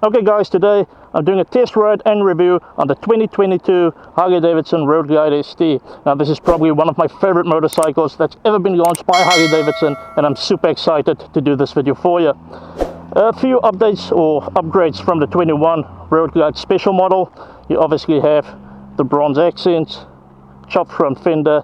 Okay guys, today I'm doing a test ride and review on the 2022 Harley-Davidson Road Glide ST. Now this is probably one of my favorite motorcycles that's ever been launched by Harley-Davidson, and I'm super excited to do this video for you. A few updates or upgrades from the 21 Road Glide Special model. You obviously have the bronze accents, chopped front fender,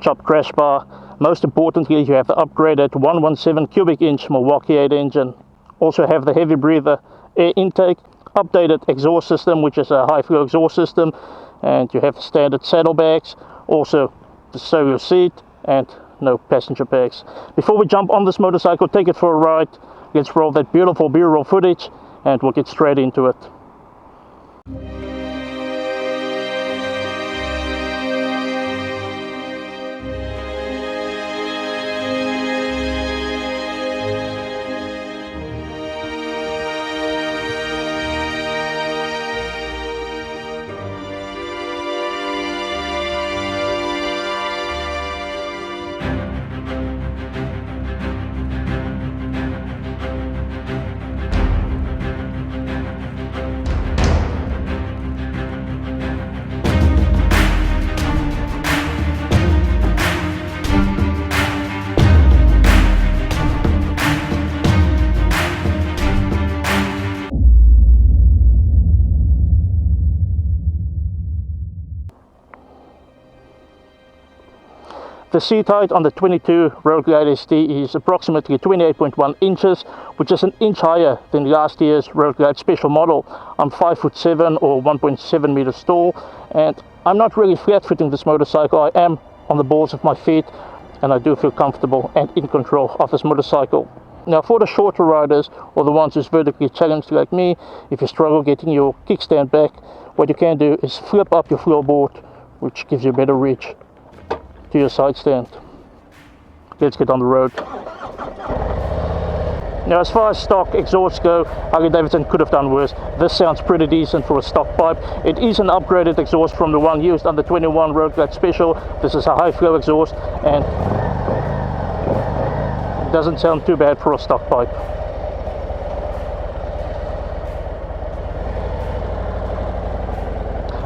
chopped crash bar. Most importantly, you have the upgraded 117 cubic inch Milwaukee 8 engine. Also have the heavy breather air intake, updated exhaust system, which is a high flow exhaust system, and you have the standard saddlebags, also the solo seat, and no passenger bags. Before we jump on this motorcycle, take it for a ride, let's roll that beautiful B-roll footage and we'll get straight into it. The seat height on the 22 Road Glide ST is approximately 28.1 inches, which is an inch higher than last year's Road Glide Special model. I'm 5'7" or 1.7 meters tall, and I'm not really flat fitting this motorcycle. I am on the balls of my feet, and I do feel comfortable and in control of this motorcycle. Now for the shorter riders, or the ones who's vertically challenged like me, if you struggle getting your kickstand back, what you can do is flip up your floorboard, which gives you better reach to your side stand. Let's get on the road. Now as far as stock exhausts go, Harley-Davidson could have done worse. This sounds pretty decent for a stock pipe. It is an upgraded exhaust from the one used on the 21 Road Glide Special. This is a high flow exhaust and it doesn't sound too bad for a stock pipe.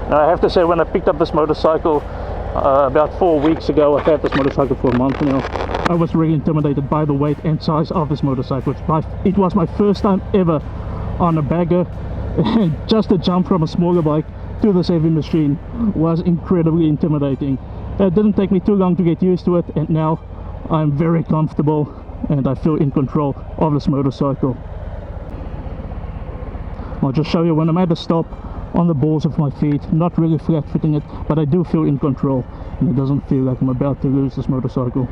Now I have to say, when I picked up this motorcycle about 4 weeks ago, I've had this motorcycle for a month now, I was really intimidated by the weight and size of this motorcycle. It was my first time ever on a bagger, and just to jump from a smaller bike to this heavy machine was incredibly intimidating. It didn't take me too long to get used to it, and now I'm very comfortable and I feel in control of this motorcycle. I'll just show you when I'm at a stop, on the balls of my feet, not really flat fitting it, but I do feel in control and it doesn't feel like I'm about to lose this motorcycle.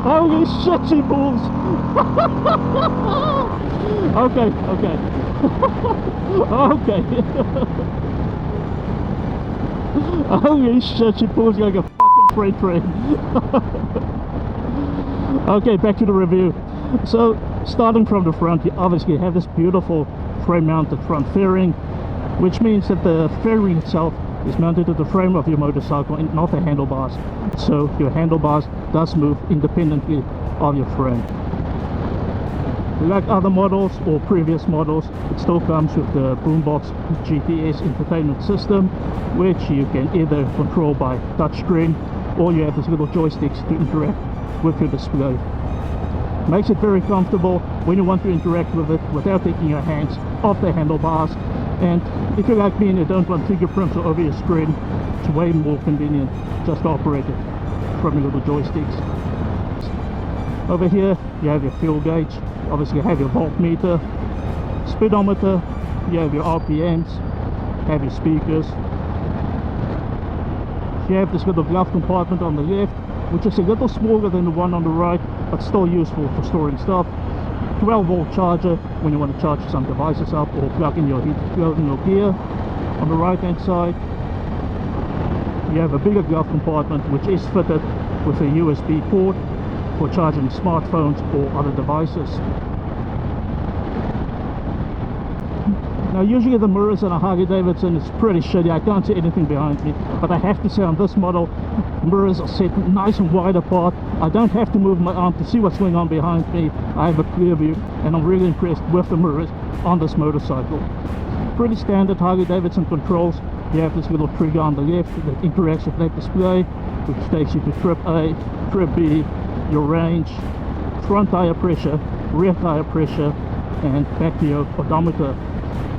Holy shit, she pulls! Okay. Holy shit, she pulls like a freight train. Okay, back to the review. So starting from the front, you obviously have this beautiful frame mounted front fairing, which means that the fairing itself is mounted to the frame of your motorcycle and not the handlebars, so your handlebars does move independently of your frame. Like other models or previous models, it still comes with the Boombox GTS infotainment system, which you can either control by touchscreen, or you have these little joysticks to interact with your display. Makes it very comfortable when you want to interact with it without taking your hands off the handlebars, and if you're like me and you don't want fingerprints all over your screen, it's way more convenient just to operate it from your little joysticks. Over here you have your fuel gauge, obviously you have your voltmeter, speedometer, you have your RPMs, have your speakers. You have this little glove compartment on the left, which is a little smaller than the one on the right, but still useful for storing stuff. 12-volt charger when you want to charge some devices up or plug in your gear. On the right hand side you have a bigger glove compartment which is fitted with a USB port for charging smartphones or other devices. Now usually the mirrors on a Harley-Davidson is pretty shitty, I can't see anything behind me, but I have to say on this model, mirrors are set nice and wide apart. I don't have to move my arm to see what's going on behind me. I have a clear view, and I'm really impressed with the mirrors on this motorcycle. Pretty standard Harley-Davidson controls. You have this little trigger on the left that interacts with that display, which takes you to trip A, trip B, your range, front tire pressure, rear tire pressure, and back to your odometer.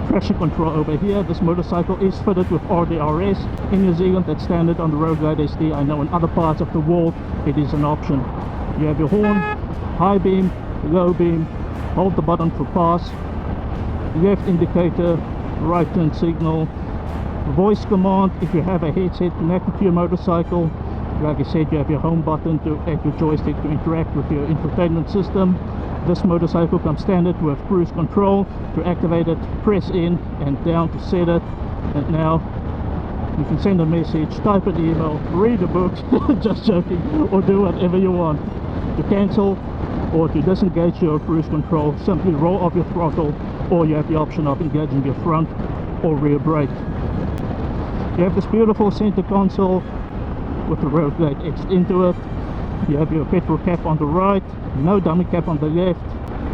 Pressure control over here. This motorcycle is fitted with RDRS. In New Zealand that's standard on the Road Glide ST. I know in other parts of the world it is an option. You have your horn, high beam, low beam, hold the button for pass, left indicator, right turn signal, voice command if you have a headset connected to your motorcycle. Like I said, you have your home button and your joystick to interact with your infotainment system. This motorcycle comes standard with cruise control. To activate it, press in and down to set it. And now you can send a message, type an email, read a book, just joking, or do whatever you want. To cancel or to disengage your cruise control, simply roll off your throttle, or you have the option of engaging your front or rear brake. You have this beautiful center console with the Road Glide etched into it. You have your petrol cap on the right, no dummy cap on the left.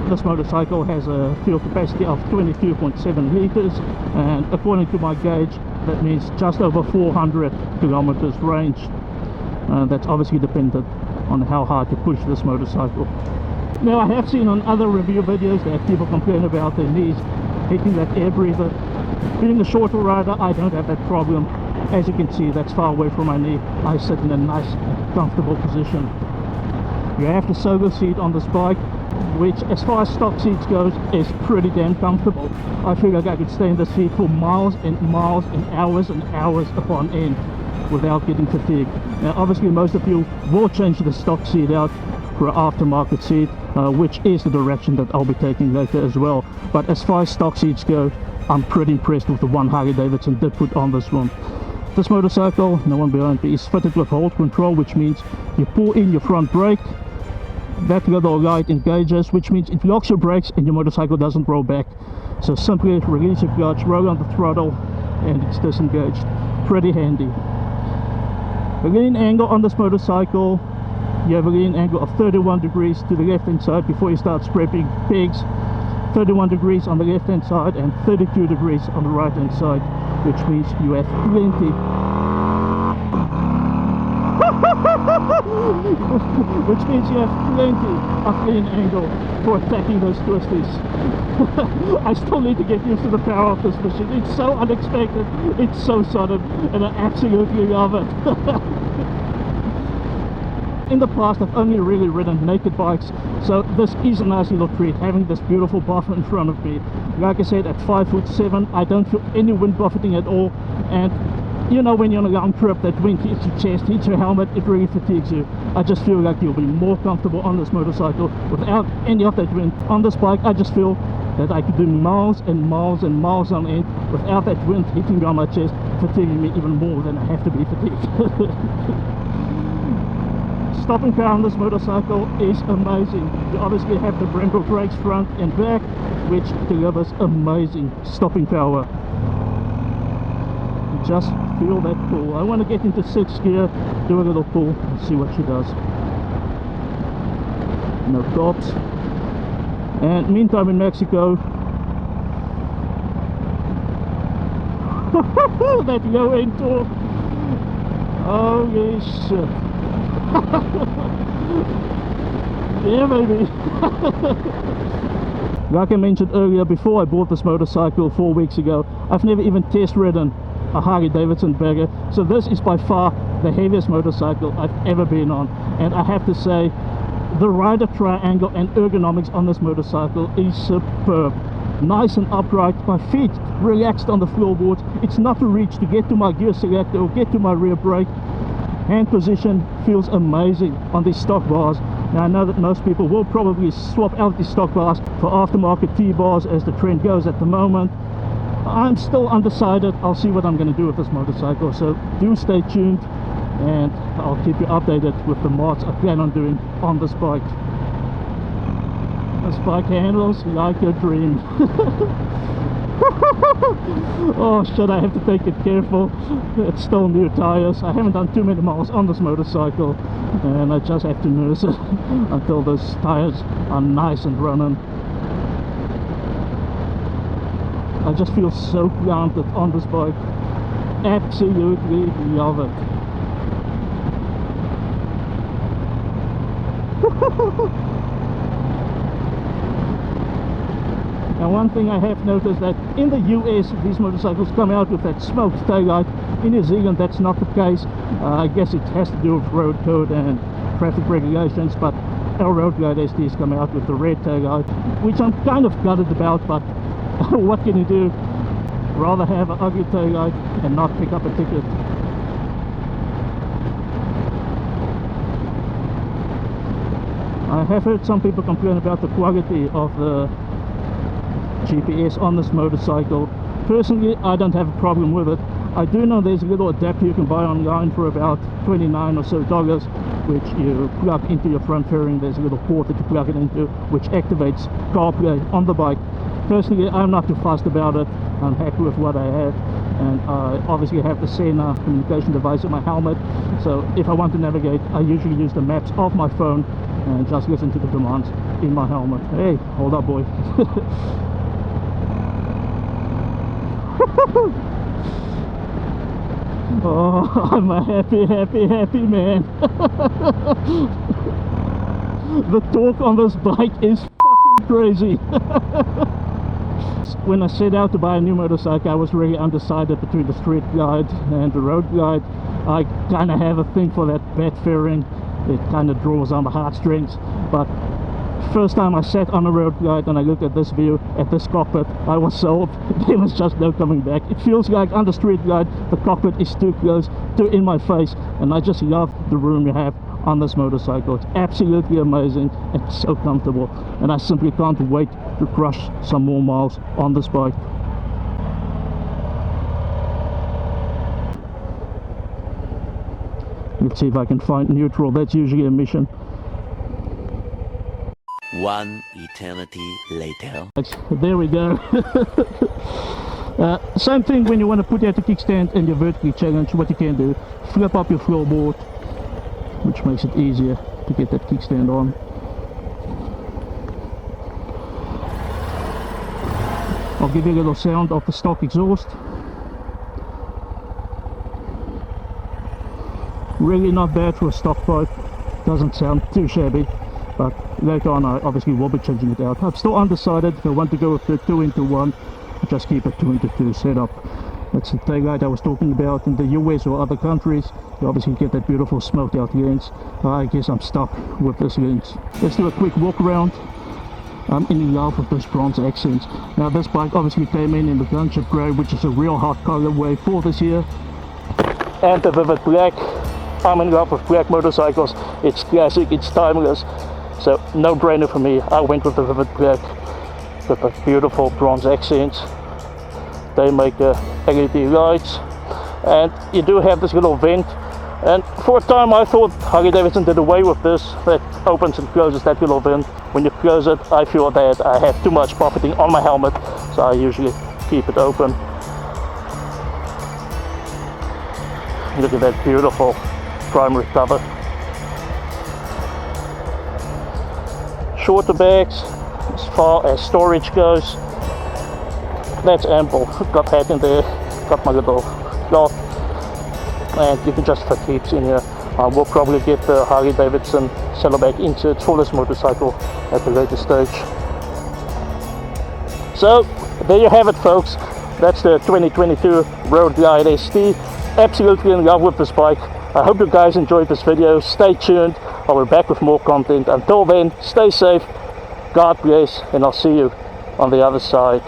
This motorcycle has a fuel capacity of 22.7 liters, and according to my gauge that means just over 400 kilometers range. That's obviously dependent on how hard you push this motorcycle. Now I have seen on other review videos that people complain about their knees hitting that air breather. Being a shorter rider, I don't have that problem. As you can see, that's far away from my knee. I sit in a nice, comfortable position. You have the solo seat on this bike, which as far as stock seats goes, is pretty damn comfortable. I feel like I could stay in the seat for miles and miles and hours upon end without getting fatigued. Now obviously most of you will change the stock seat out for an aftermarket seat, which is the direction that I'll be taking later as well. But as far as stock seats go, I'm pretty impressed with the one Harley-Davidson did put on this one. This motorcycle, no one behind me, is fitted with hold control, which means you pull in your front brake, that little light engages, which means it locks your brakes and your motorcycle doesn't roll back. So simply release your clutch, roll on the throttle, and it's disengaged. Pretty handy. The lean angle on this motorcycle, you have a lean angle of 31 degrees to the left hand side before you start scraping pegs, 31 degrees on the left hand side and 32 degrees on the right hand side, which means you have plenty which means you have plenty of lean angle for attacking those twisties. I still need to get used to the power of this machine. It's so unexpected, it's so sudden, and I absolutely love it. In the past I've only really ridden naked bikes, so this is a nice little treat, having this beautiful buffer in front of me. Like I said, at 5'7", I don't feel any wind buffeting at all, and you know when you're on a long trip, that wind hits your chest, hits your helmet, it really fatigues you. I just feel like you'll be more comfortable on this motorcycle without any of that wind. On this bike I just feel that I could do miles and miles and miles on end without that wind hitting me on my chest, fatiguing me even more than I have to be fatigued. Stopping power on this motorcycle is amazing. You obviously have the Brembo brakes front and back, which delivers amazing stopping power. Just feel that pull. I want to get into 6th gear, do a little pull and see what she does. No tops. And meantime in Mexico, that low end torque. Holy shit. Yeah, baby. Like I mentioned earlier, before I bought this motorcycle 4 weeks ago, I've never even test ridden a Harley-Davidson bagger, so this is by far the heaviest motorcycle I've ever been on, and I have to say the rider triangle and ergonomics on this motorcycle is superb. Nice and upright, my feet relaxed on the floorboards. It's not a reach to get to my gear selector or get to my rear brake. Hand position feels amazing on these stock bars. Now I know that most people will probably swap out these stock bars for aftermarket T-bars as the trend goes at the moment. I'm still undecided. I'll see what I'm going to do with this motorcycle, so do stay tuned and I'll keep you updated with the mods I plan on doing on this bike. This bike handles like a dream. Oh shit, I have to take it careful. It's still new tires. I haven't done too many miles on this motorcycle, and I just have to nurse it until those tires are nice and running. I just feel so grounded on this bike. Absolutely love it. And one thing I have noticed that in the US these motorcycles come out with that smoked taillight. In New Zealand that's not the case. I guess it has to do with road code and traffic regulations, but our Road Glide STs come out with the red taillight, which I'm kind of gutted about, but what can you do? Rather have an ugly taillight and not pick up a ticket. I have heard some people complain about the quality of the GPS on this motorcycle. Personally, I don't have a problem with it. I do know there's a little adapter you can buy online for about $29 or so, which you plug into your front fairing. There's a little port that you plug it into, which activates CarPlay on the bike. Personally, I'm not too fussed about it. I'm happy with what I have, and I obviously have the Sena communication device in my helmet, so if I want to navigate, I usually use the maps of my phone and just listen to the commands in my helmet. Hey, hold up, boy. Oh, I'm a happy man. The torque on this bike is fucking crazy. When I set out to buy a new motorcycle, I was really undecided between the street glide and the road glide. I kind of have a thing for that bed fairing. It kind of draws on the heartstrings, but first time I sat on a road glide and I looked at this view, at this cockpit, I was sold. There was just no coming back. It feels like on the street glide the cockpit is too close, too in my face, and I just love the room you have on this motorcycle. It's absolutely amazing and so comfortable, and I simply can't wait to crush some more miles on this bike. Let's see if I can find neutral. That's usually a mission. One eternity later. There we go. Same thing when you want to put out the kickstand and you're vertically challenged. What you can do, flip up your floorboard, which makes it easier to get that kickstand on. I'll give you a little sound of the stock exhaust. Really not bad for a stock bike. Doesn't sound too shabby, but later on I obviously will be changing it out. I'm still undecided if I want to go with the 2-into-1 or just keep a 2-into-2 setup. That's the taillight I was talking about. In the US or other countries, you obviously get that beautiful smoked out lens. I guess I'm stuck with this lens. Let's do a quick walk around. I'm in love with those bronze accents. Now this bike obviously came in the gunship grey, which is a real hot colorway for this year. And the vivid black. I'm in love with black motorcycles. It's classic, it's timeless. So no brainer for me. I went with the vivid black with the beautiful bronze accents. They make the LED lights, and you do have this little vent, and for a time I thought Harley-Davidson did away with this, that opens and closes that little vent. When you close it, I feel that I have too much buffeting on my helmet, so I usually keep it open. Look at that beautiful primary cover. Shorter bags as far as storage goes. That's ample. Got that in there, got my little cloth, and you can just fit heaps in here. We'll probably get the Harley-Davidson saddlebag insert for this motorcycle at a later stage. So there you have it, folks. That's the 2022 Road Glide ST. Absolutely in love with this bike. I hope you guys enjoyed this video. Stay tuned. I'll be back with more content. Until then, stay safe, God bless, and I'll see you on the other side.